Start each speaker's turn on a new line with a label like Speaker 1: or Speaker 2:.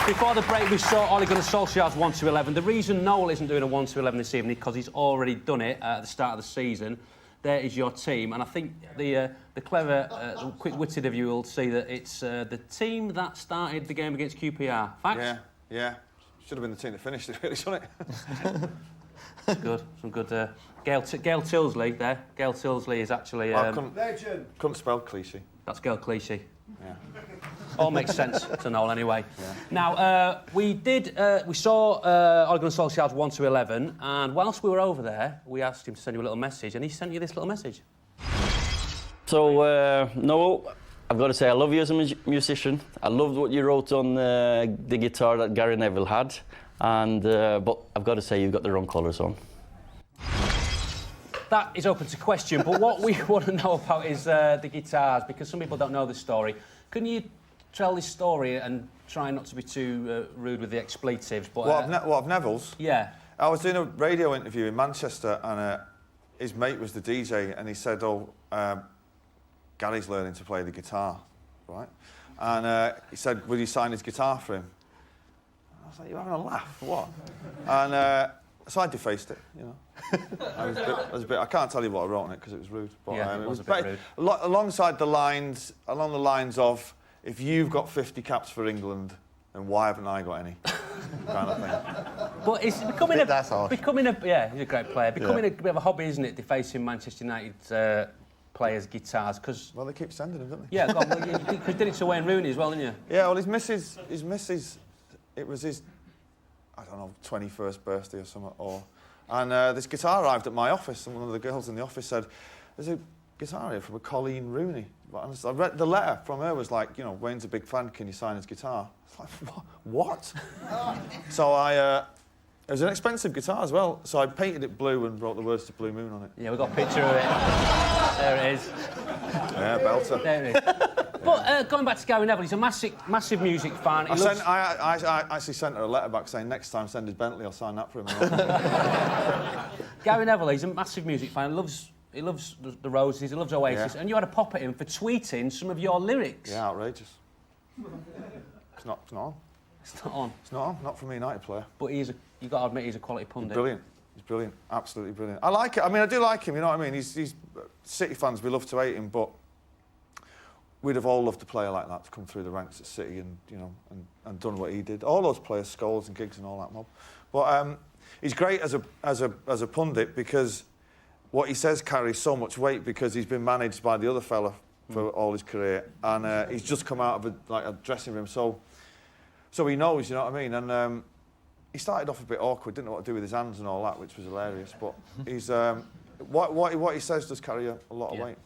Speaker 1: Before the break, we saw Ole Gunnar Solskjaer's 1-11. The reason Noel isn't doing a 1-11 this evening is because he's already done it at the start of the season. There is your team, and I think the clever, quick-witted of you will see that it's the team that started the game against QPR. Facts?
Speaker 2: Yeah. Should have been the team that finished it, really, shouldn't it?
Speaker 1: Good. Some good... Gail Tilsley there. Gail Tilsley is actually...
Speaker 2: Legend. Couldn't spell Clichy.
Speaker 1: That's Gail Clichy.
Speaker 2: Yeah.
Speaker 1: All makes sense to Noel anyway.
Speaker 2: Yeah.
Speaker 1: Now, we saw Ole Gunnar Solskjaer's 1-11, and whilst we were over there, we asked him to send you a little message, and he sent you this little message.
Speaker 3: So, Noel, I've got to say I love you as a musician. I loved what you wrote on the guitar that Gary Neville had, and but I've got to say you've got the wrong colours on.
Speaker 1: That is open to question, but what we want to know about is the guitars, because some people don't know the story. Can you tell this story and try not to be too rude with the expletives? But,
Speaker 2: What of Neville's?
Speaker 1: Yeah.
Speaker 2: I was doing a radio interview in Manchester, and his mate was the DJ, and he said, Gary's learning to play the guitar, right? And he said, will you sign his guitar for him? I was like, you're having a laugh, what? And so I defaced it, you know. I can't tell you what I wrote on it because it was rude. But,
Speaker 1: yeah, it was a bit rude.
Speaker 2: Alongside the lines, along the lines of, if you've got 50 caps for England, then why haven't I got any? Kind of thing.
Speaker 1: But it's becoming yeah, he's a great player. Becoming
Speaker 2: yeah.
Speaker 1: a bit of a hobby, isn't it? Defacing Manchester United players' guitars, because...
Speaker 2: Well, they keep sending them, don't they?
Speaker 1: Yeah, because you did it to Wayne Rooney as well, didn't you?
Speaker 2: Yeah, well, his missus, it was his, I don't know, 21st birthday or something, and this guitar arrived at my office, and one of the girls in the office said, there's a guitar here from a Colleen Rooney. And I read the letter from her was like, you know, Wayne's a big fan, can you sign his guitar? I was like, what? So it was an expensive guitar as well, so I painted it blue and wrote the words to Blue Moon on it.
Speaker 1: Yeah, we've got a picture of it. There it is.
Speaker 2: Yeah, belter.
Speaker 1: There it is. But going back to Gary Neville, he's a massive music fan.
Speaker 2: I actually sent her a letter back saying, next time send his Bentley, I'll sign that for him.
Speaker 1: Gary Neville, he's a massive music fan. He loves the Roses, he loves Oasis, and you had a pop at him for tweeting some of your lyrics.
Speaker 2: Yeah, outrageous. It's not on.
Speaker 1: It's not on.
Speaker 2: It's not on, not from a United player.
Speaker 1: But you've got to admit he's a quality pundit.
Speaker 2: He's brilliant, absolutely brilliant. I like it, I mean, I do like him, you know what I mean? He's City fans, we love to hate him, but we'd have all loved a player like that to come through the ranks at City and, you know, and done what he did. All those players, Scholes and Giggs and all that mob. But he's great as a pundit because what he says carries so much weight because he's been managed by the other fella for all his career, and he's just come out of a dressing room, so he knows, you know what I mean. And he started off a bit awkward, didn't know what to do with his hands and all that, which was hilarious. But he's what he says does carry a lot of weight.